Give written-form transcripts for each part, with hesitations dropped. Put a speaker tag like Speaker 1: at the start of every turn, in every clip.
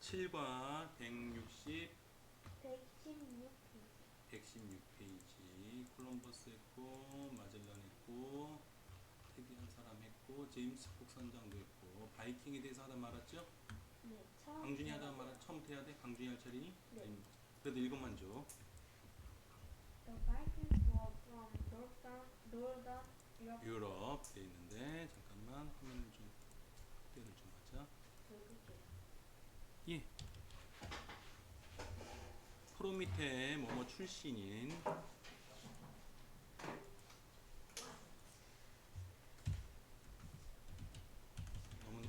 Speaker 1: 7과 160,
Speaker 2: 116페이지.
Speaker 1: 116페이지. 콜럼버스 했고, 마젤란 했고, 테디 한 사람 했고, 제임스 콕 선장도 했고, 바이킹에 대해서 하다 말았죠?
Speaker 2: 네, 처음
Speaker 1: 강준이 하다
Speaker 2: 들어요.
Speaker 1: 말았, 처음부터 해야 돼? 강준이 할 차례니?
Speaker 2: 네.
Speaker 1: 그래도 읽어만 줘.
Speaker 2: The Vikings were from northern Europe.
Speaker 1: 유럽 돼 있는데, 잠깐만, 화면을 좀, 확대를 좀 하자.
Speaker 2: 긁을게요.
Speaker 1: 예. 프로 밑에 뭐뭐 출신인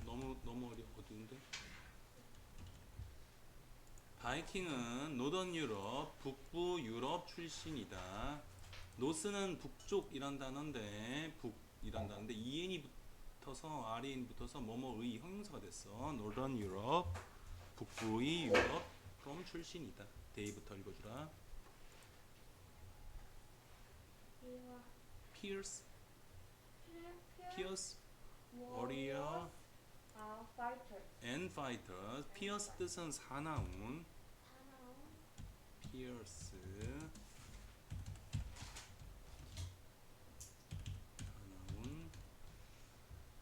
Speaker 1: 너무 어디인데? 바이킹은 노던 유럽, 북부 유럽 출신이다. 노스는 북쪽이란 단어인데 북이란 단어인데 EN이 붙어서 REN이 붙어서 뭐뭐의 형용사가 됐어. 노던 유럽, 북부의 유럽 그럼 출신이다. 데이부터 읽어주라.
Speaker 2: Here,
Speaker 1: Pierce,
Speaker 2: Pierce
Speaker 1: Pierce,
Speaker 2: warriors
Speaker 1: warrior
Speaker 2: are fighters.
Speaker 1: and fighters. Pierce 뜻은 사나운.
Speaker 2: 사나운
Speaker 1: Pierce 사나운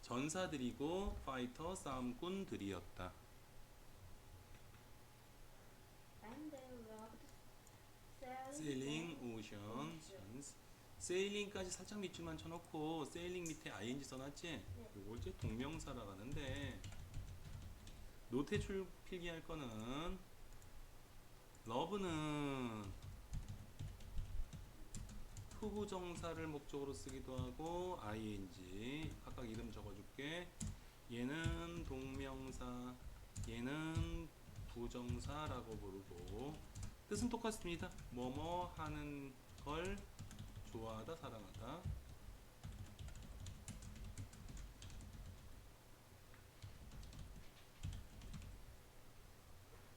Speaker 1: 전사들이고 파이터 싸움꾼들이었다.
Speaker 2: and they loved
Speaker 1: 세일링 오션스 세일링까지 살짝 밑줄만 쳐놓고 세일링 밑에 ing 써놨지?
Speaker 2: 네.
Speaker 1: 요거 이제 동명사라고 하는데 노태출 필기할 거는 러브는 투부정사를 목적으로 쓰기도 하고 ing 각각 이름 적어줄게. 얘는 동명사, 얘는 부정사라고 부르고 뜻은 똑같습니다. 뭐뭐 하는 걸 좋아하다, 사랑하다.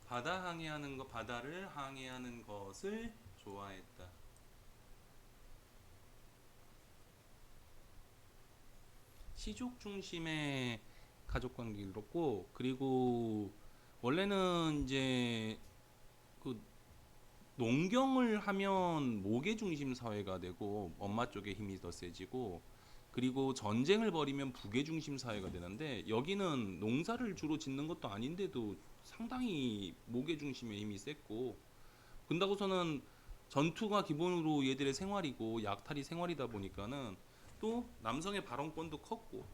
Speaker 1: 바다 항해하는 거, 바다를 항해하는 것을 좋아했다. 시족 중심의 가족 관계를 이뤘고, 그리고 원래는 이제 그 농경을 하면 모계 중심 사회가 되고 엄마 쪽에 힘이 더 세지고, 그리고 전쟁을 벌이면 부계 중심 사회가 되는데 여기는 농사를 주로 짓는 것도 아닌데도 상당히 모계 중심의 힘이 셌고, 근다고서는 전투가 기본으로 얘들의 생활이고 약탈이 생활이다 보니까는 또 남성의 발언권도 컸고.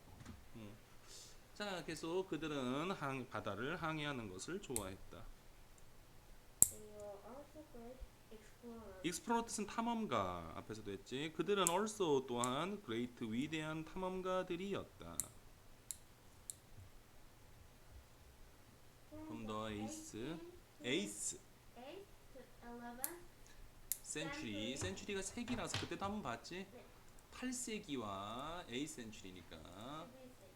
Speaker 1: 자, 계속 그들은 바다를 항해하는 것을 좋아했다.
Speaker 2: They were also great explorers.
Speaker 1: 익스플로러 뜻은 탐험가, 앞에서도 했지. 그들은 also 또한 great 위대한 탐험가들이었다.
Speaker 2: From
Speaker 1: the
Speaker 2: the
Speaker 1: eighth
Speaker 2: 8th to 11th
Speaker 1: century, century가 세기라서 그때도 한번 봤지.
Speaker 2: 네.
Speaker 1: 8세기와 8th century니까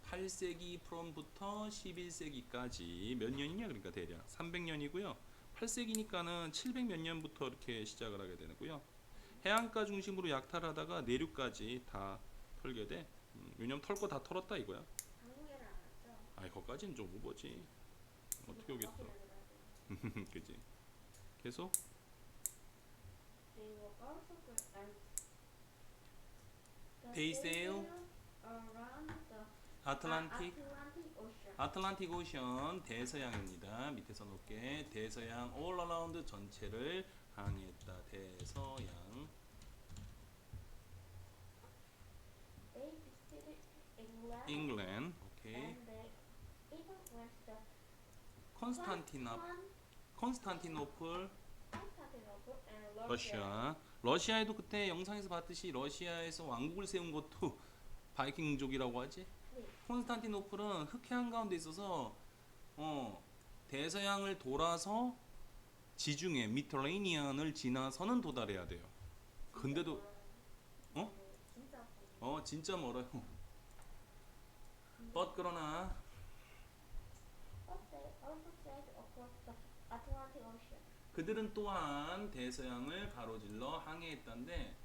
Speaker 1: 8세기 from부터 11세기까지 몇 년이냐, 그러니까 대략 300년이고요. 8세기니까는 700 몇 년부터 이렇게 시작을 하게 되고요. 해안가 중심으로 약탈하다가 내륙까지 다 털게 돼. 왜냐면 털 거 다 털었다 이거야.
Speaker 2: 한국에는 안 왔죠.
Speaker 1: 아이, 거기까지는 좀 오버지. 어떻게 오겠어? 그지? 계속
Speaker 2: They were also great
Speaker 1: They sail
Speaker 2: around the
Speaker 1: 아틀란틱
Speaker 2: Ocean.
Speaker 1: 아틀란틱 오션 대서양입니다. 밑에서 놓게 대서양 all around 전체를 항해했다. 대서양.
Speaker 2: They visited England
Speaker 1: 잉글랜드. 오케이.
Speaker 2: and they even went to
Speaker 1: 콘스탄티노플
Speaker 2: Constantinople and Russia.
Speaker 1: 러시아에도 그때 영상에서 봤듯이 러시아에서 왕국을 세운 것도 바이킹족이라고 하지.
Speaker 2: 네.
Speaker 1: 콘스탄티노플은 흑해안 가운데 있어서 대서양을 돌아서 지중해 미터레이니안을 지나서는 도달해야 돼요. 근데도 어? 진짜 멀어요. 그러나
Speaker 2: But they also sailed across the Atlantic Ocean.
Speaker 1: 그들은 또한 대서양을 가로질러 항해했던데,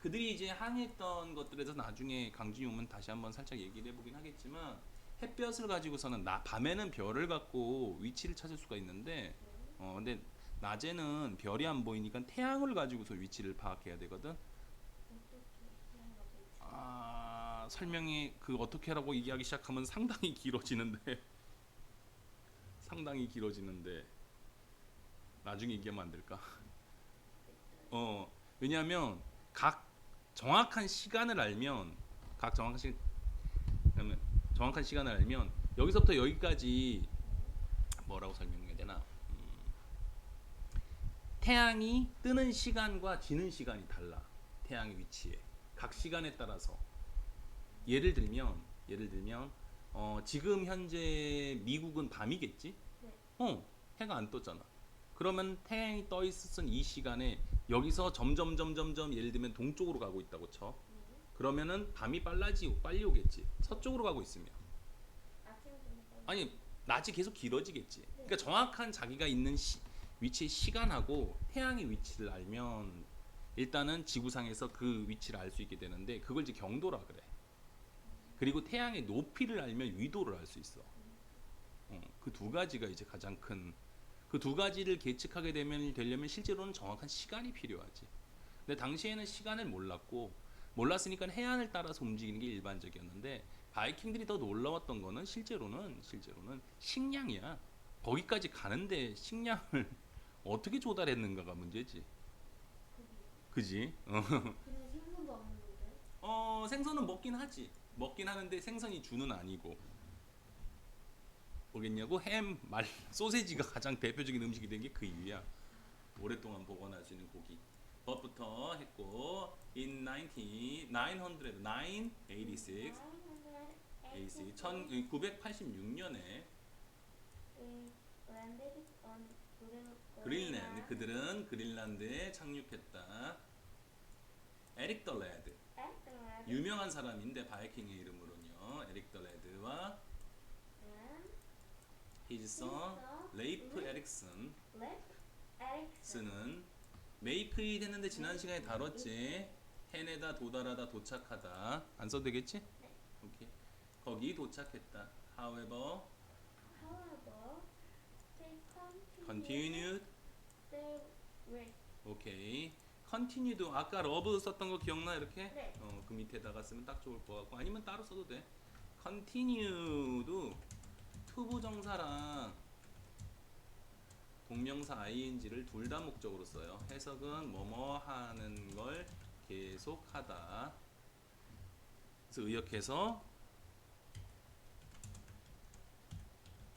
Speaker 1: 그들이 이제 항해했던 것들에서 나중에 강준이 오면 다시 한번 살짝 얘기를 해보긴 하겠지만, 햇볕을 가지고서는 밤에는 별을 갖고 위치를 찾을 수가 있는데 근데 낮에는 별이 안 보이니까 태양을 가지고서 위치를 파악해야 되거든.
Speaker 2: 어떻게 태양과 빛을
Speaker 1: 설명이 그 어떻게라고 얘기하기 시작하면 상당히 길어지는데 상당히 길어지는데 나중에 얘기하면 안 될까? 왜냐하면 각 정확한 시간을 알면 각 정확한 시 그러면 정확한 시간을 알면 여기서부터 여기까지 뭐라고 설명해야 되나? 태양이 뜨는 시간과 지는 시간이 달라. 태양의 위치에 각 시간에 따라서 예를 들면 지금 현재 미국은 밤이겠지?
Speaker 2: 네.
Speaker 1: 해가 안 떴잖아. 그러면 태양이 떠 있었던 이 시간에 여기서 점점 예를 들면 동쪽으로 가고 있다고 쳐. 그러면은 밤이 빨리 오겠지. 서쪽으로 가고 있으면.
Speaker 2: 아침 저녁
Speaker 1: 아니 낮이 계속 길어지겠지. 그러니까 정확한 자기가 있는 위치의 시간하고 태양의 위치를 알면 일단은 지구상에서 그 위치를 알 수 있게 되는데 그걸 이제 경도라 그래. 그리고 태양의 높이를 알면 위도를 알 수 있어. 그 두 가지가 이제 가장 큰 그 두 가지를 계측하게 되려면 실제로는 정확한 시간이 필요하지. 근데 당시에는 시간을 몰랐으니까 해안을 따라서 움직이는 게 일반적이었는데 바이킹들이 더 놀라웠던 거는 실제로는 식량이야. 거기까지 가는데 식량을 어떻게 조달했는가가 문제지. 그지?
Speaker 2: 근데 생선도 없는데.
Speaker 1: 생선은 먹긴 하지. 먹긴 하는데 생선이 주는 아니고. 뭐겠냐고? 소세지가 가장 대표적인 음식이 된 게 그 이유야. 오랫동안 보관할 수 있는 고기. 것부터 했고 in 986 AC 1986년에 그린랜드 그들은 그린란드에 착륙했다. 에릭 더 레드 유명한 사람인데 바이킹의 이름으로는요. 에릭 더 레드와 his son 레이프 에릭슨은 메이크 잇 했는데 지난 시간에 다뤘지. 해내다 도달하다 도착하다 안 써도 되겠지?
Speaker 2: 네.
Speaker 1: 오케이. 거기 도착했다. However,
Speaker 2: they
Speaker 1: continued.
Speaker 2: their way.
Speaker 1: 오케이. continued 아까 love 썼던 거 기억나 이렇게?
Speaker 2: 네.
Speaker 1: 그 밑에다가 쓰면 딱 좋을 것 같고 아니면 따로 써도 돼. continue도 투부정사랑 동명사 ing를 둘 다 목적으로 써요. 해석은 뭐뭐 하는 걸 계속하다. 그래서 의역해서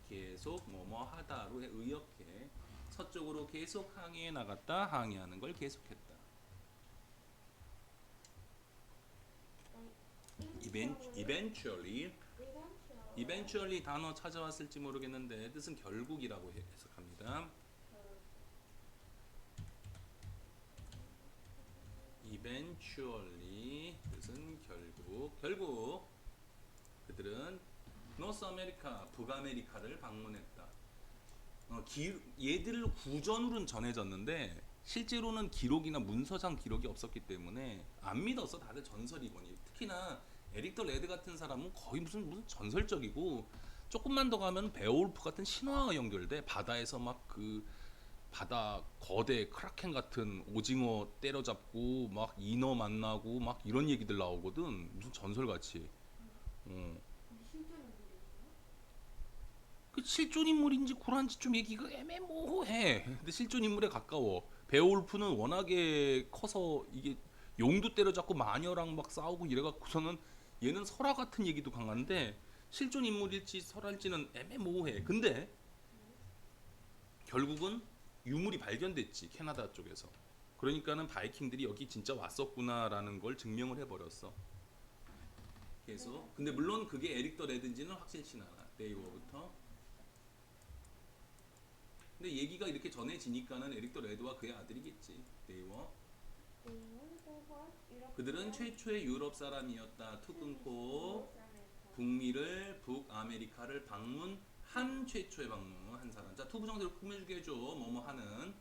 Speaker 1: 계속 뭐뭐 하다로 의역해. 서쪽으로 계속 항해해 나갔다. 항해하는 걸 계속했다. eventually 단어 찾아왔을지 모르겠는데 뜻은 결국이라고 해석합니다. eventually 뜻은 결국 그들은 노스 아메리카 북아메리카를 방문했다. 얘들을 구전으로는 전해졌는데 실제로는 기록이나 문서상 기록이 없었기 때문에 안 믿었어. 다들 전설이거니. 특히나 에릭 더 레드 같은 사람은 거의 무슨 전설적이고 조금만 더 가면 베어울프 같은 신화와 연결돼. 바다에서 막 그 바다 거대 크라켄 같은 오징어 때려잡고 막 인어 만나고 막 이런 얘기들 나오거든. 무슨 전설같이.
Speaker 2: 근데 실제로 모르겠어요.
Speaker 1: 그 실존 인물인지 구란지 좀 얘기가 애매모호해. 근데 실존 인물에 가까워. 베어울프는 워낙에 커서 이게 용도 때려잡고 마녀랑 막 싸우고 이래갖고서는 얘는 설화 같은 얘기도 강한데 실존 인물일지 설화일지는 애매모호해. 근데 결국은 유물이 발견됐지 캐나다 쪽에서. 그러니까는 바이킹들이 여기 진짜 왔었구나라는 걸 증명을 해버렸어. 계속. 근데 물론 그게 에릭 더 레드인지는 확실치 않아. 네이버부터. 근데 얘기가 이렇게 전해지니까는 에릭 더 레드와 그의 아들이겠지. 네이버. 그들은 최초의 유럽 사람이었다. 투 끊고 북미를 북아메리카를 방문한 최초의 방문한 사람. 자, 투부정사를 꾸며주게 해줘. 뭐뭐 하는.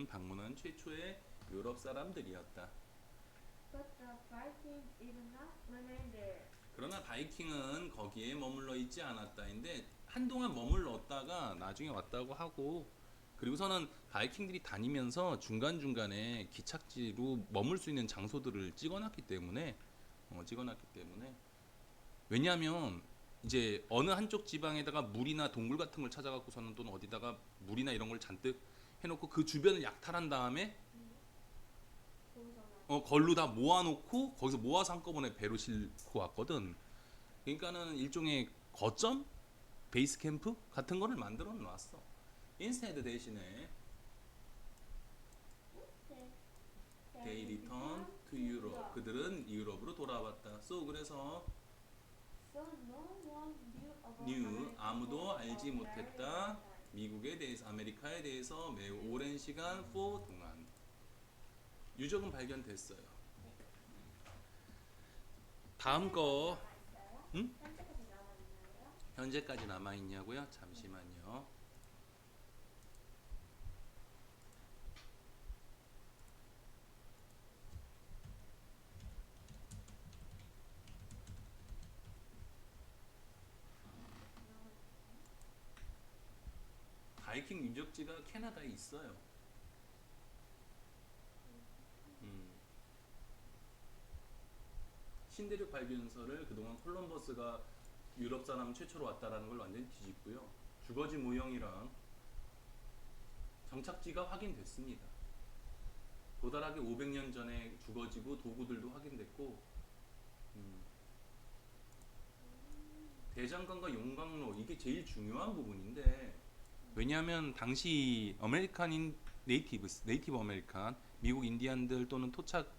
Speaker 1: 방문한 최초의 유럽 사람들이었다.
Speaker 2: But the Vikings did not remain there.
Speaker 1: 그러나 바이킹은 거기에 머물러 있지 않았다인데 한동안 머물렀다가 나중에 왔다고 하고, 그리고서는 바이킹들이 다니면서 중간중간에 기착지로 머물 수 있는 장소들을 찍어놨기 때문에 왜냐하면 이제 어느 한쪽 지방에다가 물이나 동굴 같은 걸 찾아갖고서는 또는 어디다가 물이나 이런 걸 잔뜩 해놓고 그 주변을 약탈한 다음에
Speaker 2: 거기서는
Speaker 1: 걸로 다 모아놓고 거기서 모아서 한꺼번에 배로 싣고 왔거든. 그러니까는 일종의 거점, 베이스 캠프 같은 거를 만들어 놨어. 인스테드 대신에 they return to Europe. 그들은 유럽으로 돌아왔다. So 그래서
Speaker 2: So no one knew about
Speaker 1: new
Speaker 2: America
Speaker 1: 아무도
Speaker 2: for
Speaker 1: 알지
Speaker 2: a very
Speaker 1: 못했다.
Speaker 2: long time.
Speaker 1: 미국에 대해서, 아메리카에 대해서 매우 오랜 시간 for 동안. 유적은 발견됐어요. 다음 거
Speaker 2: 남아있어요?
Speaker 1: 응?
Speaker 2: 현재까지 남아있나요?
Speaker 1: 현재까지 남아 있냐고요? 잠시만요. 바이킹 유적지가 캐나다에 있어요. 신대륙 발견서를 그동안 콜럼버스가 유럽 사람 최초로 왔다라는 걸 완전히 뒤집고요. 주거지 모형이랑 정착지가 확인됐습니다. 도달하기 500년 전에 주거지고 도구들도 확인됐고, 대장간과 용광로 이게 제일 중요한 부분인데, 왜냐하면 당시 아메리칸인 네이티브 아메리칸 미국 인디안들 또는 토착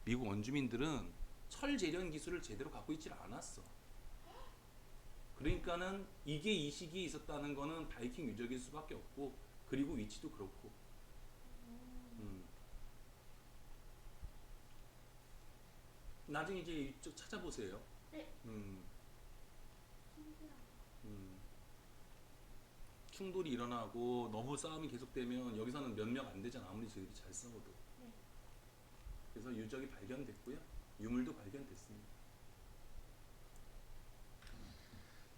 Speaker 1: 미국 원주민들은 철 재련 기술을 제대로 갖고 있질 않았어. 그러니까는 이게 이 시기에 있었다는 거는 바이킹 유적일 수밖에 없고, 그리고 위치도 그렇고. 나중에 이제 이쪽 찾아보세요.
Speaker 2: 네. 신기하다.
Speaker 1: 충돌이 일어나고 너무 싸움이 계속되면 여기서는 몇 명 안 되잖아. 아무리 저희들이 잘 싸워도.
Speaker 2: 네.
Speaker 1: 그래서 유적이 발견됐고요. 유물도 발견됐습니다.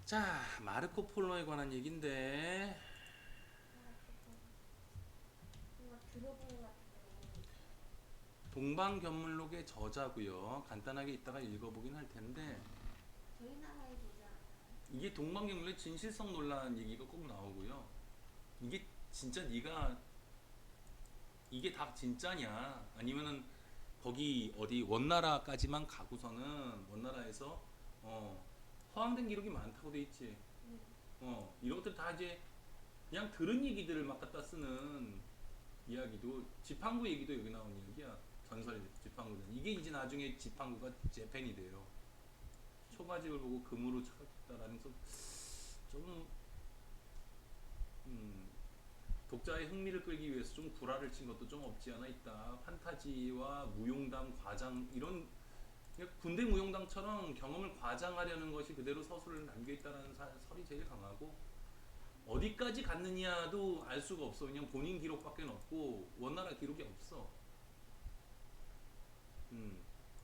Speaker 1: 자, 마르코 폴로에 관한 얘기인데,
Speaker 2: 뭔가 들어본 것 같은데.
Speaker 1: 동방견물록의 저자고요. 간단하게 이따가 읽어보긴 할 텐데,
Speaker 2: 저희 나라에 보지 않아요?
Speaker 1: 이게 동방견물의 진실성 논란 얘기가 꼭 나오고요. 이게 진짜 네가 이게 다 진짜냐? 아니면은 거기 어디 원나라까지만 가고서는 원나라에서 허황된 기록이 많다고 돼 있지. 이런 것들 다 이제 그냥 들은 얘기들을 막 갖다 쓰는 이야기도, 지팡구 얘기도 여기 나온 얘기야. 전설 지팡구는 이게 이제 나중에 지팡구가 재팬이 돼요. 초가집을 보고 금으로 찾았다라는 좀 독자의 흥미를 끌기 위해서 좀 구라를 친 것도 좀 없지 않아 있다. 판타지와 무용담, 과장 이런, 그냥 군대 무용담처럼 경험을 과장하려는 것이 그대로 서술을 남겨 있다는 설이 제일 강하고, 어디까지 갔느냐도 알 수가 없어. 그냥 본인 기록밖에 없고 원나라 기록이 없어.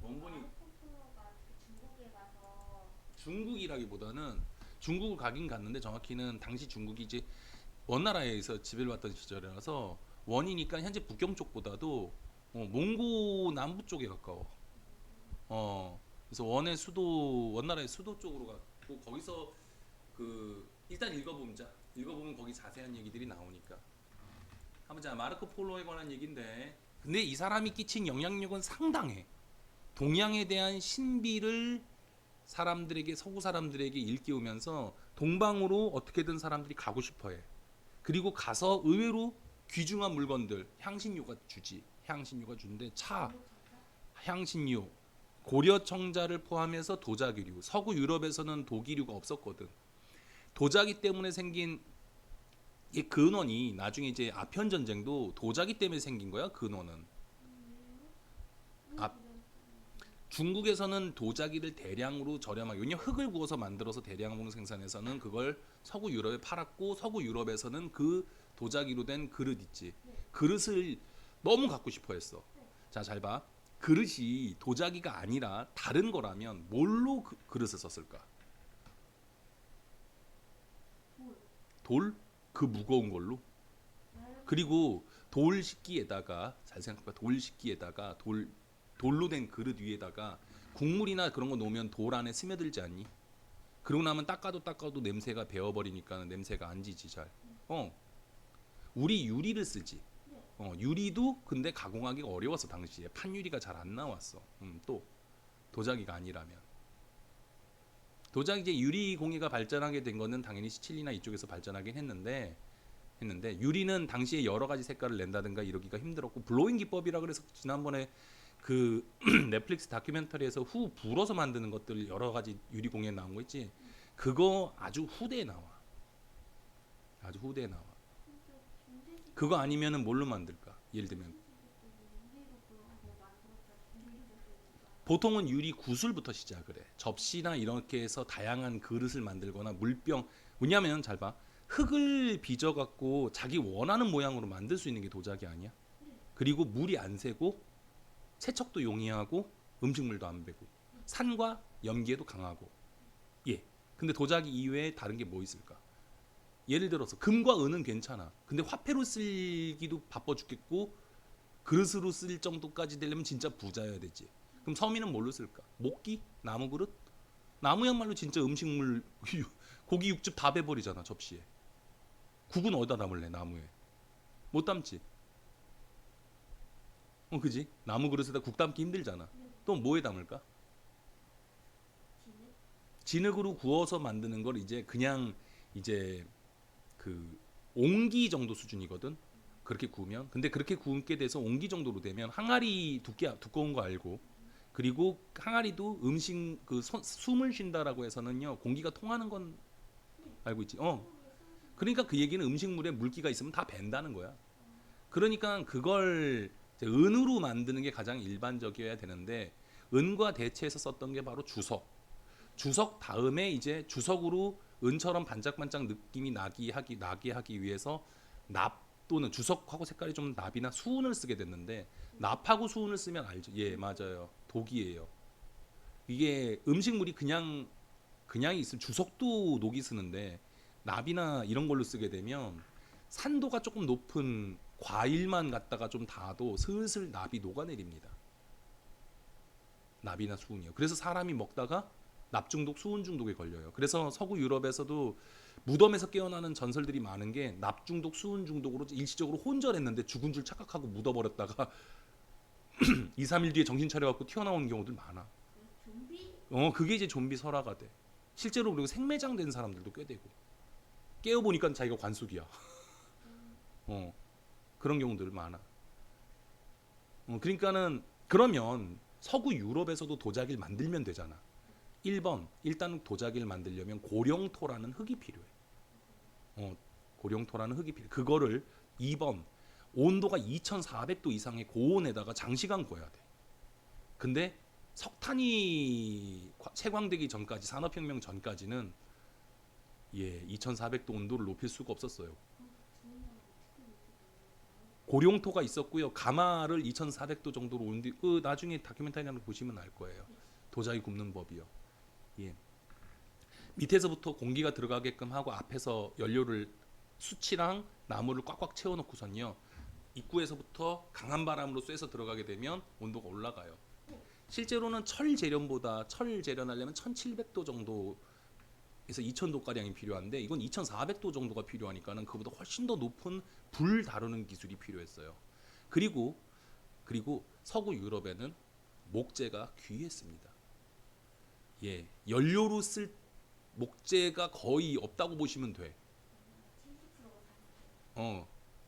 Speaker 1: 원본이
Speaker 2: 마르코폴로가 중국에 가서
Speaker 1: 중국이라기보다는 중국을 가긴 갔는데 정확히는 당시 중국이 이제 원나라에서 지배를 받던 시절이라서 원이니까 현재 북경 쪽보다도 몽고 남부 쪽에 가까워. 그래서 원나라의 수도 쪽으로 갔고, 거기서 일단 읽어보면 거기 자세한 얘기들이 나오니까. 한번 자, 마르코 폴로에 관한 얘기인데, 근데 이 사람이 끼친 영향력은 상당해. 동양에 대한 신비를 서구 사람들에게 일깨우면서 동방으로 어떻게든 사람들이 가고 싶어해. 그리고 가서 의외로 귀중한 물건들, 향신료가 주는데 향신료, 고려 청자를 포함해서 도자기류. 서구 유럽에서는 도기류가 없었거든. 도자기 때문에 생긴 이 근원이 나중에 이제 아편 전쟁도 도자기 때문에 생긴 거야. 근원은 중국에서는 도자기를 대량으로 저렴하게, 왜냐면 흙을 구워서 만들어서 대량으로 생산해서는 그걸 서구 유럽에 팔았고, 서구 유럽에서는 그 도자기로 된 그릇 있지. 그릇을 너무 갖고 싶어 했어. 자, 잘 봐. 그릇이 도자기가 아니라 다른 거라면 뭘로 그릇을 썼을까?
Speaker 2: 돌.
Speaker 1: 돌? 그 무거운 걸로? 그리고 돌 식기에다가 잘 생각해봐. 돌 식기에다가 돌로 된 그릇 위에다가 국물이나 그런 거 놓으면 돌 안에 스며들지 않니? 그러고 나면 닦아도 냄새가 배어버리니까 냄새가 안 지지 잘. 우리 유리를 쓰지. 유리도 근데 가공하기가 어려웠어 당시에. 판유리가 잘 안 나왔어. 또 도자기가 아니라면. 도자기 이제 유리 공예가 발전하게 된 거는 당연히 시칠리나 이쪽에서 발전하긴 했는데 유리는 당시에 여러 가지 색깔을 낸다든가 이러기가 힘들었고 블로잉 기법이라 그래서 지난번에 그 넷플릭스 다큐멘터리에서 후 불어서 만드는 것들 여러 가지 유리 공예 나온 거 있지. 그거 아주 후대에 나와. 아주 후대에 나와. 그거 아니면은 뭘로 만들까? 예를 들면 보통은 유리 구슬부터 시작을 해. 접시나 이렇게 해서 다양한 그릇을 만들거나 물병. 왜냐면 잘 봐. 흙을 빚어 갖고 자기 원하는 모양으로 만들 수 있는 게 도자기 아니야? 그리고 물이 안 새고 세척도 용이하고 음식물도 안 배고 산과 염기에도 강하고. 예. 근데 도자기 이외에 다른 게 뭐 있을까? 예를 들어서 금과 은은 괜찮아. 근데 화폐로 쓰기도 바빠 죽겠고 그릇으로 쓸 정도까지 되려면 진짜 부자여야 되지. 그럼 서민은 뭘로 쓸까? 목기? 나무 그릇? 나무야말로 진짜 음식물 고기 육즙 다 배버리잖아 접시에. 국은 어디다 담을래? 나무에 못 담지. 그지? 나무 그릇에다 국 담기 힘들잖아. 또 뭐에 담을까? 진흙으로 구워서 만드는 걸 이제 그냥 이제 그 옹기 정도 수준이거든. 그렇게 구우면. 근데 그렇게 구우게 돼서 옹기 정도로 되면 항아리 두꺼운 거 알고. 그리고 항아리도 음식 그 숨을 쉰다라고 해서는요 공기가 통하는 건 알고 있지. 그러니까 그 얘기는 음식물에 물기가 있으면 다 밴다는 거야. 그러니까 그걸 이제 은으로 만드는 게 가장 일반적이어야 되는데 은과 대체해서 썼던 게 바로 주석. 주석 다음에 이제 주석으로 은처럼 반짝반짝 느낌이 나게 하기 위해서 납 또는 주석하고 색깔이 좀 납이나 수은을 쓰게 됐는데 납하고 수은을 쓰면 알죠. 예, 맞아요. 독이에요. 이게 음식물이 그냥 있으면 주석도 녹이 쓰는데 납이나 이런 걸로 쓰게 되면 산도가 조금 높은 과일만 갖다가 좀 닿아도 슬슬 납이 녹아내립니다. 납이나 수은이요. 그래서 사람이 먹다가 납 중독, 수은 중독에 걸려요. 그래서 서구 유럽에서도 무덤에서 깨어나는 전설들이 많은 게 납 중독, 수은 중독으로 일시적으로 혼절했는데 죽은 줄 착각하고 묻어버렸다가 2, 3일 뒤에 정신 차려갖고 튀어나오는 경우들 많아.
Speaker 2: 좀비?
Speaker 1: 그게 이제 좀비 설화가 돼. 실제로 그리고 생매장 된 사람들도 꽤 되고. 깨어보니까 자기가 관속이야. 그런 경우들 많아. 그러니까는 그러면 서구 유럽에서도 도자기를 만들면 되잖아. 1번 일단 도자기를 만들려면 고령토라는 흙이 필요해. 고령토라는 흙이 필요해. 그거를 2번 온도가 2400도 이상의 고온에다가 장시간 구워야 돼. 근데 석탄이 채광되기 전까지 산업혁명 전까지는 2400도 온도를 높일 수가 없었어요. 고령토가 있었고요. 가마를 2400도 정도로 온 뒤 나중에 다큐멘터리를 보시면 알 거예요. 도자기 굽는 법이요. 예. 밑에서부터 공기가 들어가게끔 하고 앞에서 연료를 수치랑 나무를 꽉꽉 채워놓고선요. 입구에서부터 강한 바람으로 쐬서 들어가게 되면 온도가 올라가요. 실제로는 철 재련하려면 1700도 정도에서 2000도 가량이 필요한데 이건 2400도 정도가 필요하니까는 그보다 훨씬 더 높은 불 다루는 기술이 필요했어요. 그리고 서구 유럽에는 목재가 귀했습니다. 예, 연료로 쓸 목재가 거의 없다고 보시면 돼.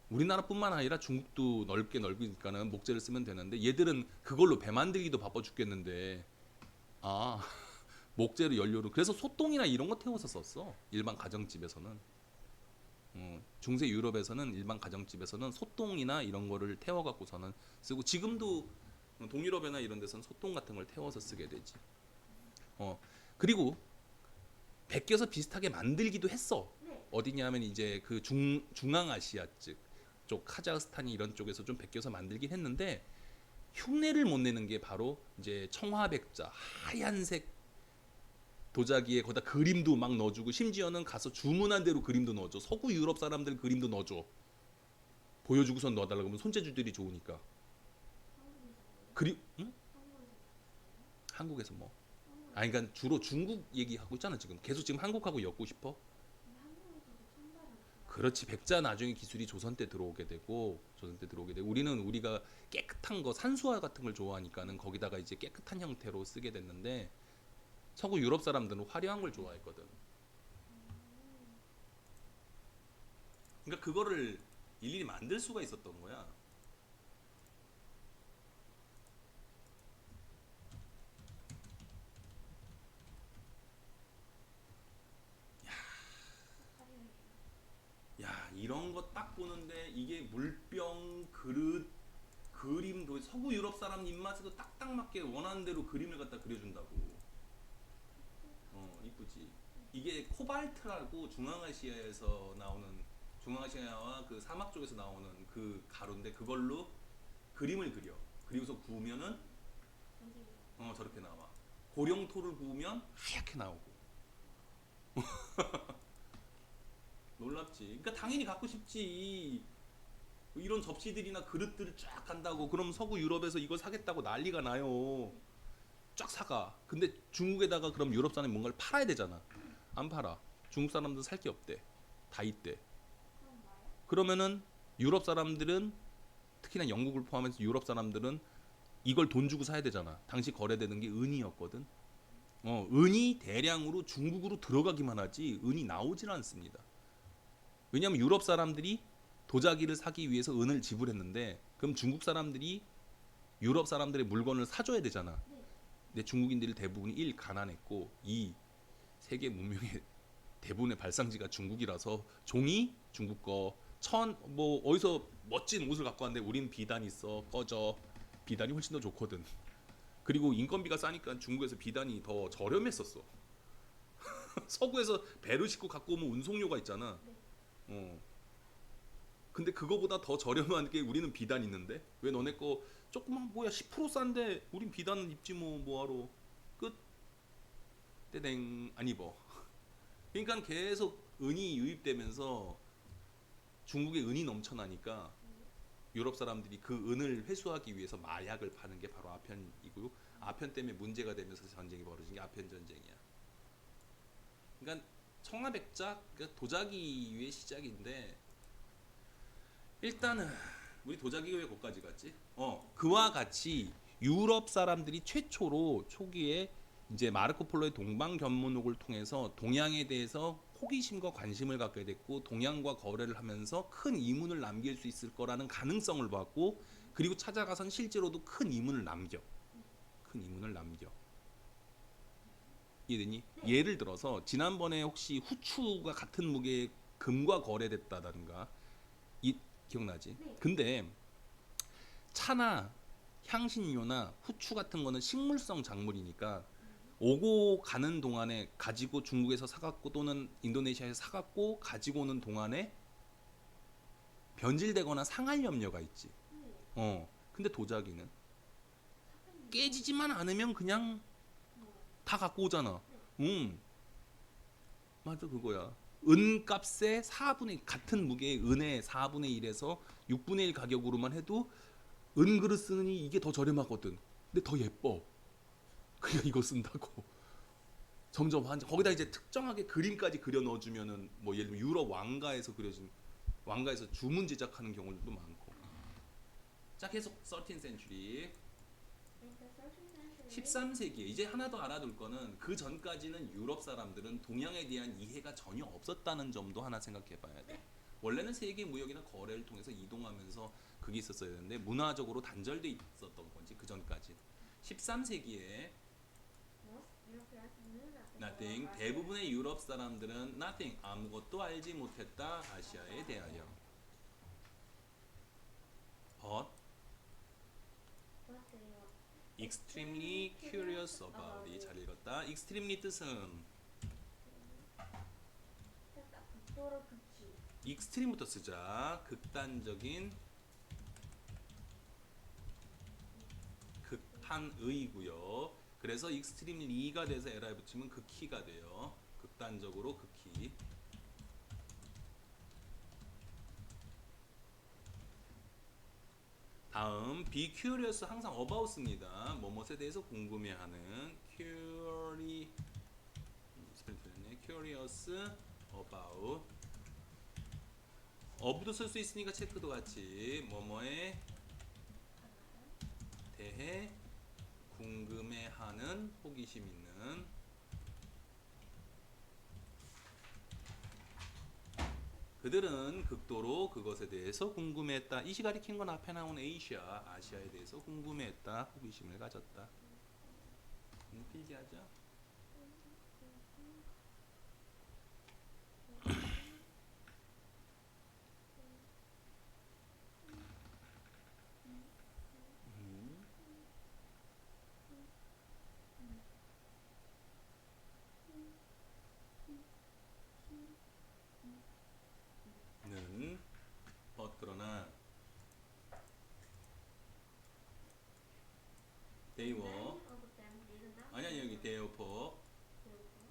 Speaker 1: 우리나라뿐만 아니라 중국도 넓으니까는 목재를 쓰면 되는데 얘들은 그걸로 배 만들기도 바빠 죽겠는데 목재를 연료로 그래서 소똥이나 이런 거 태워서 썼어. 일반 가정집에서는 중세 유럽에서는 일반 가정집에서는 소똥이나 이런 거를 태워 갖고서는 쓰고 지금도 동유럽이나 이런 데서는 소똥 같은 걸 태워서 쓰게 되지. 그리고 베껴서 비슷하게 만들기도 했어. 어디냐면 이제 그 중앙아시아 쪽 카자흐스탄이 이런 쪽에서 좀 베껴서 만들긴 했는데 흉내를 못 내는 게 바로 이제 청화백자 하얀색 도자기에 거기다 그림도 막 넣어주고 심지어는 가서 주문한 대로 그림도 넣어줘. 서구 유럽 사람들 그림도 넣어줘. 보여주고선 넣어달라고 하면 손재주들이 좋으니까. 그리 응? 한국에서 뭐? 아니 그러니까 주로 중국 얘기하고 있잖아 지금. 계속 지금 한국하고 엮고 싶어? 그렇지. 백자 나중에 기술이 조선 때 들어오게 되고 우리는 우리가 깨끗한 거 산수화 같은 걸 좋아하니까는 거기다가 이제 깨끗한 형태로 쓰게 됐는데 서구 유럽 사람들은 화려한 걸 좋아했거든. 그러니까 그거를 일일이 만들 수가 있었던 거야. 야, 이런 거 딱 보는데 이게 물병, 그릇, 그림도 서구 유럽 사람 입맛에도 딱딱 맞게 원하는 대로 그림을 갖다 그려준다고. 이쁘지. 이게 코발트라고 중앙아시아에서 나오는 중앙아시아와 그 사막 쪽에서 나오는 그 가루인데 그걸로 그림을 그려. 그리고서 구우면은 저렇게 나와. 고령토를 구우면 하얗게 나오고. 놀랍지. 그러니까 당연히 갖고 싶지. 이런 접시들이나 그릇들을 쫙 간다고. 그럼 서구 유럽에서 이걸 사겠다고 난리가 나요. 쫙 사가. 근데 중국에다가 그럼 유럽 사람이 뭔가를 팔아야 되잖아. 안 팔아. 중국 사람들 살 게 없대. 다 있대. 그러면은 유럽 사람들은 특히나 영국을 포함해서 유럽 사람들은 이걸 돈 주고 사야 되잖아. 당시 거래되는 게 은이었거든. 은이 대량으로 중국으로 들어가기만 하지 은이 나오질 않습니다. 왜냐하면 유럽 사람들이 도자기를 사기 위해서 은을 지불했는데 그럼 중국 사람들이 유럽 사람들의 물건을 사줘야 되잖아. 근데 중국인들이 대부분이 1. 가난했고 2. 세계 문명의 대부분의 발상지가 중국이라서 종이 중국 거, 천 뭐 어디서 멋진 옷을 갖고 왔는데 우린 비단 있어 꺼져. 비단이 훨씬 더 좋거든. 그리고 인건비가 싸니까 중국에서 비단이 더 저렴했었어. 서구에서 배를 싣고 갖고 오면 운송료가 있잖아. 어. 근데 그거보다 더 저렴한 게 우리는 비단 있는데 왜 너네 거 조금만 뭐야 10% 싼데 우린 비단은 입지 뭐 뭐하러. 끝. 떼댕 안 입어. 그러니까 계속 은이 유입되면서 중국에 은이 넘쳐나니까 유럽 사람들이 그 은을 회수하기 위해서 마약을 파는 게 바로 아편이고 아편 때문에 문제가 되면서 전쟁이 벌어진 게 아편 전쟁이야. 그러니까 청아백작 그러니까 도자기의 시작인데 일단은 우리 도자기가 왜 거기까지 갔지? 그와 같이 유럽 사람들이 최초로 초기에 이제 마르코 폴로의 동방견문록을 통해서 동양에 대해서 호기심과 관심을 갖게 됐고 동양과 거래를 하면서 큰 이문을 남길 수 있을 거라는 가능성을 봤고 그리고 찾아가선 실제로도 큰 이문을 남겨. 큰 이문을 남겨. 이해되니? 예를 들어서 지난번에 혹시 후추가 같은 무게의 금과 거래됐다던가 이 기억나지? 근데 차나 향신료나 후추 같은 거는 식물성 작물이니까 오고 가는 동안에 가지고 중국에서 사갖고 또는 인도네시아에서 사갖고 가지고 오는 동안에 변질되거나 상할 염려가 있지. 근데 도자기는 깨지지만 않으면 그냥 다 갖고 오잖아. 맞아 그거야. 은값의 4분의 같은 무게의 은의 4분의 1에서 6분의 1 가격으로만 해도 은그릇 쓰니 이게 더 저렴하거든. 근데 더 예뻐. 그냥 이거 쓴다고. 점점 거기다 이제 특정하게 그림까지 그려 넣어주면은 뭐 예를 들면 유럽 왕가에서 그려진 왕가에서 주문 제작하는 경우도 많고. 자 계속 13th century 13세기에 이제 하나 더 알아둘 거는 그 전까지는 유럽 사람들은 동양에 대한 이해가 전혀 없었다는 점도 하나 생각해 봐야 돼. 원래는 세계 무역이나 거래를 통해서 이동하면서 그게 있었어야 되는데 문화적으로 단절돼 있었던 건지 그 전까지. 13세기에 nothing 대부분의 유럽 사람들은 nothing 아무것도 알지 못했다 아시아에 대하여. but extremely curious about it. 잘 읽었다. extremely 뜻은 extreme부터 쓰자. 극단적인 한의고요. 그래서 extremely가 돼서 에라에 붙이면 극히가 돼요. 극단적으로 극히. 다음 be curious 항상 about입니다. 뭐뭇에 대해서 궁금해하는 스펠 틀렸네. curious about of도 쓸 수 있으니까 체크도 같이 뭐뭐에 대해 궁금해하는 호기심 있는 그들은 극도로 그것에 대해서 궁금해했다. 이 시가리 킨 건 앞에 나온 아시아에 대해서 궁금해했다. 호기심을 가졌다. 필기하자. 는 그러나 they were
Speaker 2: Many of them did not
Speaker 1: 아니 여기 therefore
Speaker 2: therefore,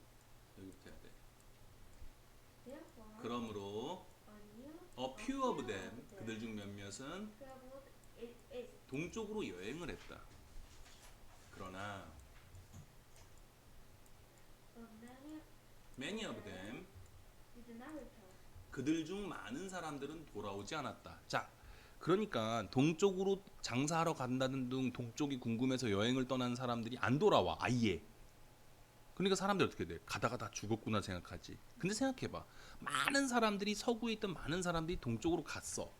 Speaker 1: 여기부터 해야 돼.
Speaker 2: therefore,
Speaker 1: 그러므로
Speaker 2: a
Speaker 1: few of them 그들 중 몇몇은
Speaker 2: traveled east,
Speaker 1: 동쪽으로 여행을 했다. 그러나
Speaker 2: but
Speaker 1: many of them
Speaker 2: did not return.
Speaker 1: 그들 중 많은 사람들은 돌아오지 않았다. 자, 그러니까 동쪽으로 장사하러 간다는 등 동쪽이 궁금해서 여행을 떠난 사람들이 안 돌아와 아예. 그러니까 사람들이 어떻게 돼? 가다가 다 죽었구나 생각하지. 근데 생각해봐. 많은 사람들이 서구에 있던 많은 사람들이 동쪽으로 갔어.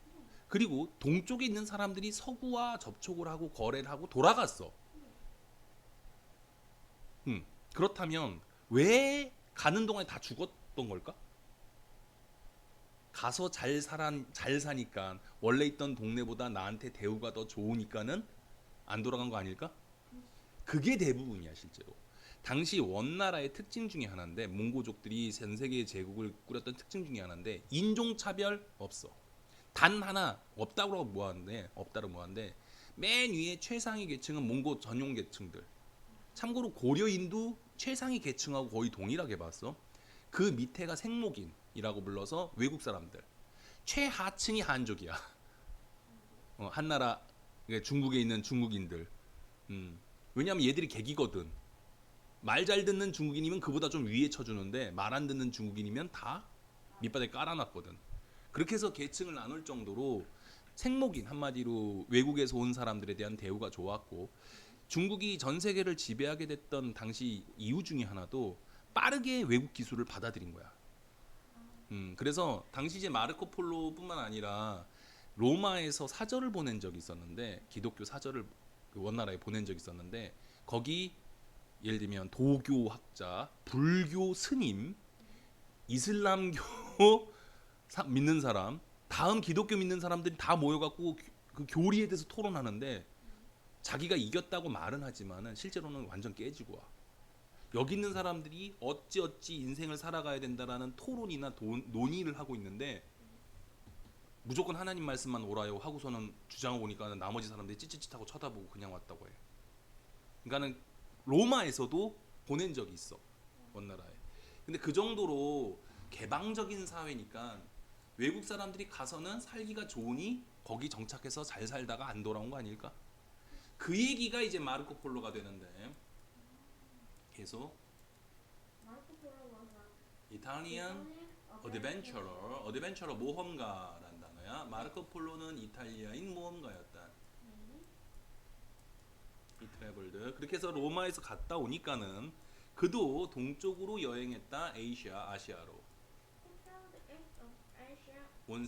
Speaker 1: 그리고 동쪽에 있는 사람들이 서구와 접촉을 하고 거래를 하고 돌아갔어. 그렇다면 왜 가는 동안에 다 죽었던 걸까? 가서 잘 사니까 원래 있던 동네보다 나한테 대우가 더 좋으니까는 안 돌아간 거 아닐까? 그게 대부분이야 실제로. 당시 원나라의 특징 중에 하나인데 몽고족들이 전 세계 제국을 꾸렸던 특징 중에 하나인데 인종차별 없어. 단 하나 없다고 뭐하는데 맨 위에 최상위 계층은 몽고 전용 계층들. 참고로 고려인도 최상위 계층하고 거의 동일하게 봤어. 그 밑에가 생목인이라고 불러서 외국 사람들. 최하층이 한족이야. 한나라 중국에 있는 중국인들. 왜냐하면 얘들이 객이거든. 말 잘 듣는 중국인이면 그보다 좀 위에 쳐주는데 말 안 듣는 중국인이면 다 밑바닥에 깔아놨거든. 그렇게 해서 계층을 나눌 정도로 생목인 한마디로 외국에서 온 사람들에 대한 대우가 좋았고 중국이 전 세계를 지배하게 됐던 당시 이유 중에 하나도 빠르게 외국 기술을 받아들인 거야. 그래서 당시 이제 마르코 폴로뿐만 아니라 로마에서 사절을 보낸 적이 있었는데 기독교 사절을 원나라에 보낸 적이 있었는데 거기 예를 들면 도교학자, 불교 스님, 이슬람교 믿는 사람, 다음 기독교 믿는 사람들이 다 모여갖고 그 교리에 대해서 토론하는데 자기가 이겼다고 말은 하지만은 실제로는 완전 깨지고 와. 여기 있는 사람들이 어찌 인생을 살아가야 된다라는 토론이나 논의를 하고 있는데 무조건 하나님 말씀만 옳아요 하고서는 주장하고 오니까 나머지 사람들이 찌찌찌하고 쳐다보고 그냥 왔다고 해. 그러니까는 로마에서도 보낸 적이 있어 원나라에. 근데 그 정도로 개방적인 사회니까 외국 사람들이 가서는 살기가 좋으니 거기 정착해서 잘 살다가 안 돌아온 거 아닐까? 그 얘기가 이제 마르코 폴로가 되는데 계속
Speaker 2: Marco Polo was a
Speaker 1: 이탈리안 어드벤처러 모험가란 단어야. 마르코 폴로는 이탈리아인 모험가였다. 이 트래블드 그렇게 해서 로마에서 갔다 오니까는 그도 동쪽으로 여행했다. 아시아로
Speaker 2: He traveled east of Asia.
Speaker 1: 온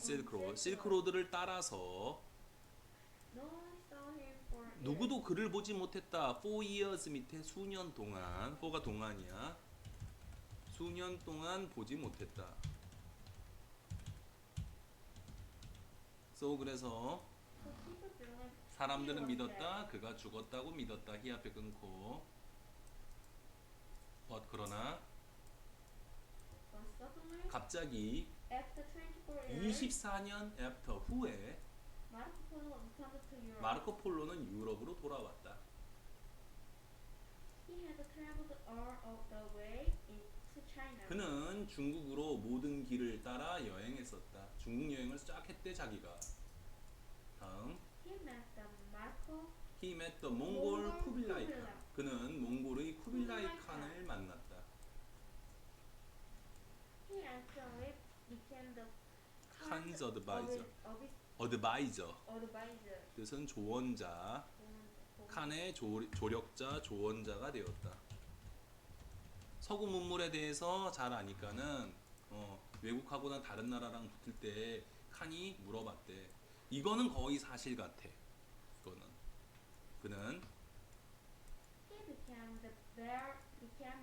Speaker 1: 실크로드를 따라서
Speaker 2: No one saw him for years.
Speaker 1: 누구도 그를 보지 못했다. 4 years 밑에 수년 동안 4가 동안이야. 수년 동안 보지 못했다. 그래서
Speaker 2: So people believed
Speaker 1: 사람들은
Speaker 2: he was
Speaker 1: 믿었다. 그가 죽었다고 믿었다. 히 앞에 끊고 그러나
Speaker 2: dead. But suddenly,
Speaker 1: 갑자기
Speaker 2: after 24 years,
Speaker 1: 24년 애프터 후에
Speaker 2: Marco Polo returned to Europe.
Speaker 1: 마르코 폴로는 유럽으로 돌아왔다.
Speaker 2: He has traveled all of the way to China.
Speaker 1: 그는 중국으로 모든 길을 따라 여행했었다. 중국 여행을 쫙 했대 자기가. 다음.
Speaker 2: He met the Marco
Speaker 1: He met the 몽골
Speaker 2: 몽골
Speaker 1: 쿠빌라이
Speaker 2: 쿠빌라이.
Speaker 1: 칸. 그는 몽골의 쿠빌라이
Speaker 2: 쿠빌라이 칸.
Speaker 1: 칸을 만났다.
Speaker 2: He actually became the
Speaker 1: 칸's advisor.
Speaker 2: of his
Speaker 1: advisor.
Speaker 2: advisor.
Speaker 1: 뜻은 조언자. 칸의 조력자, 조언자가 되었다. 서구 문물에 대해서 잘 아니까는 외국하고나 다른 나라랑 붙을 때 칸이 물어봤대. 이거는 거의 사실 같아. 이거는. 그는
Speaker 2: He became very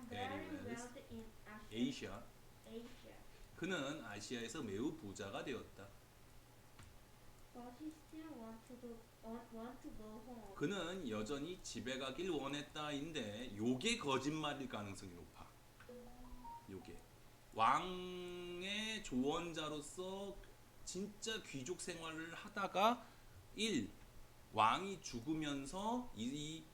Speaker 1: Very
Speaker 2: wealthy in
Speaker 1: 아시아.
Speaker 2: Asia.
Speaker 1: 그는 아시아에서 매우 부자가 되었다.
Speaker 2: But he still want to go home.
Speaker 1: 그는 여전히 집에 가길 원했다인데 요게 거짓말일 가능성이 높아. 요게 왕의 조언자로서 진짜 귀족 생활을 하다가 1. 왕이 죽으면서 이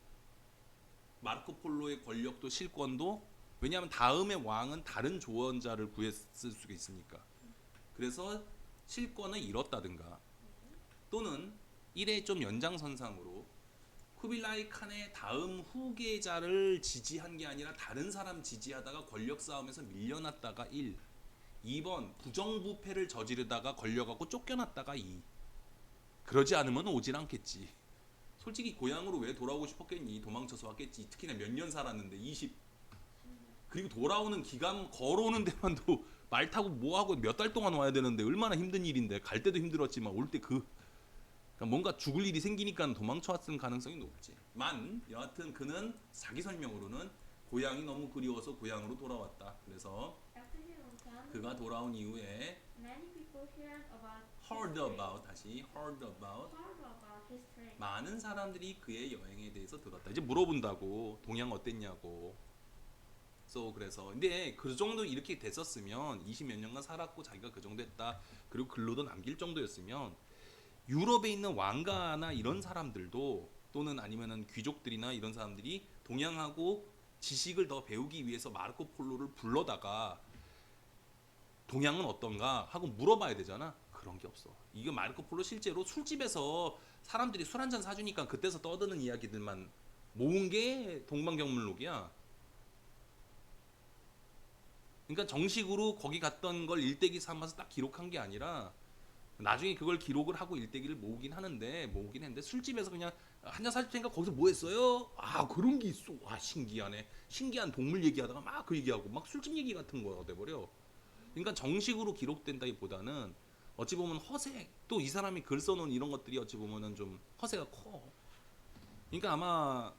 Speaker 1: 마르코폴로의 권력도 실권도, 왜냐하면 다음에 왕은 다른 조언자를 구했을 수가 있으니까, 그래서 실권을 잃었다든가, 또는 1의 좀 연장선상으로 쿠빌라이 칸의 다음 후계자를 지지한 게 아니라 다른 사람 지지하다가 권력 싸움에서 밀려났다가 1. 2번 부정부패를 저지르다가 걸려가고 쫓겨났다가 2. 그러지 않으면 오질 않겠지. 솔직히 고향으로 왜 돌아오고 싶었겠니? 도망쳐서 왔겠지. 특히나 몇 년 살았는데 20. 그리고 돌아오는 기간, 걸어오는 데만도 말 타고 뭐하고 몇 달 동안 와야 되는데 얼마나 힘든 일인데, 갈 때도 힘들었지만 올 때 그러니까 뭔가 죽을 일이 생기니까 도망쳐 왔을 가능성이 높지. 여하튼 그는 자기 설명으로는 고향이 너무 그리워서 고향으로 돌아왔다. 그래서
Speaker 2: After he returned,
Speaker 1: 그가 돌아온 이후에
Speaker 2: many people heard about
Speaker 1: heard
Speaker 2: his
Speaker 1: about, 다시 heard about,
Speaker 2: heard about his trip.
Speaker 1: 많은 사람들이 그의 여행에 대해서 들었다. 이제 물어본다고, 동양 어땠냐고. 그래서 근데 그 정도 이렇게 됐었으면 20몇 년간 살았고 자기가 그 정도 했다, 그리고 글로도 남길 정도였으면 유럽에 있는 왕가나 이런 사람들도, 또는 아니면은 귀족들이나 이런 사람들이 동양하고 지식을 더 배우기 위해서 마르코 폴로를 불러다가 동양은 어떤가 하고 물어봐야 되잖아. 그런 게 없어. 이거 마르코 폴로 실제로 술집에서 사람들이 술 한잔 사주니까 그때서 떠드는 이야기들만 모은 게 동방경물록이야. 그러니까 정식으로 거기 갔던 걸 일대기 삼아서 딱 기록한 게 아니라 나중에 그걸 기록을 하고 일대기를 모으긴 했는데 술집에서 그냥 한잔 사줄 테니까 거기서 뭐 했어요? 아, 그런 게 있어. 와, 신기하네. 신기한 동물 얘기하다가 막 그 얘기하고 막 술집 얘기 같은 거가 돼버려. 그러니까 정식으로 기록된다기보다는 어찌 보면 허세, 또 이 사람이 글 써놓은 이런 것들이 어찌 보면은 좀 허세가 커. 그러니까 아마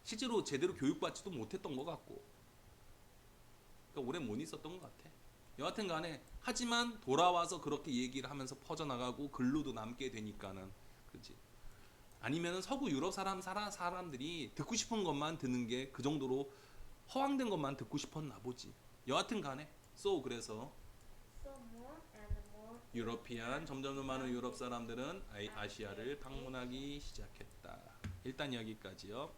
Speaker 1: 실제로 제대로 교육받지도 못했던 것 같고, 그러니까 오래 못 있었던 것 같아. 여하튼 간에, 하지만 돌아와서 그렇게 얘기를 하면서 퍼져나가고 글로도 남게 되니까는, 그렇지. 아니면은 서구 유럽 사람들이 듣고 싶은 것만 듣는 게 그 정도로 허황된 것만 듣고 싶었나 보지. 여하튼 간에 그래서
Speaker 2: So more and more
Speaker 1: 유러피안, 점점 더 많은 유럽 사람들은 아시아를 방문하기 시작했다. 일단 여기까지요.